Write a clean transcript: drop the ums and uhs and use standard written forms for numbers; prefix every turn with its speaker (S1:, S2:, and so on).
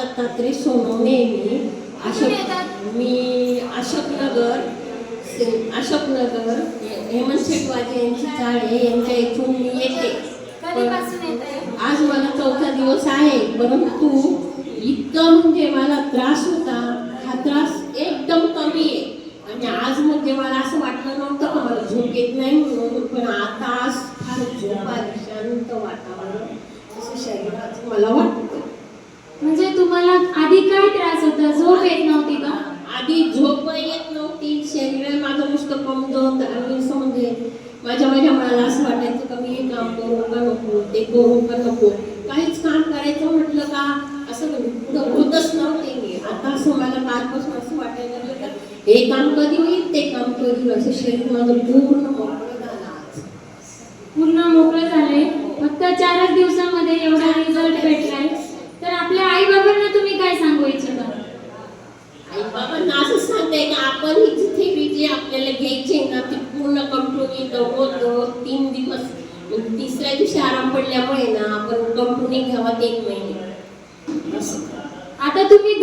S1: दत्तात्रय सोनवणे मी अशोकनगर हेमंत शेटवाजे यांची चाळ आहे, यांच्या इथून मी येते.
S2: कधीपासून येते?
S1: आज मला 4था दिवस आहे, परंतु इतकं म्हणजे मला त्रास होता, हा त्रास एकदम कमी आहे. आणि आज म्हणजे मला असं वाटलं नव्हतं का मला झोप येत नाही म्हणून, पण आता आज फार झोप आली, शांत वातावरण असं शरीराचं मला वाटतं.
S2: म्हणजे तुम्हाला आधी काय त्रास होता? झोप येत नव्हती का?
S1: आधी झोप येत नव्हती, शरीर माझं नुसतं कमजोर आणि असं म्हणजे माझ्या मनाला असं वाटायचं का मी हे काम करू का नको, ते करू का नको. काहीच काम करायचं म्हटलं का असं पुढं होतच नव्हते मी. आता असं मला कालपासून असं वाटायला लागलं का हे काम कधी होईल, ते काम कधी होईल, असं शरीर माझं पूर्ण मोकळं झालं आज.
S2: पूर्ण मोकळे झाले. फक्त 4 दिवसामध्ये एवढा रिझल्ट भेटलाय. तर आपल्या आई बाबांना तुम्ही काय सांगू इच्छिता?
S1: आई बाबांना असं सांगते का आपण ही थेरी जी आपल्याला घ्यायची आहे ना ती पूर्ण कंटिन्यू दररोज 3 दिवस, म्हणजे तिसऱ्या दिवशी आराम पडल्यामुळे ना आपण कंटिन्यू घ्यावा 3 महिने.
S2: आता तुम्ही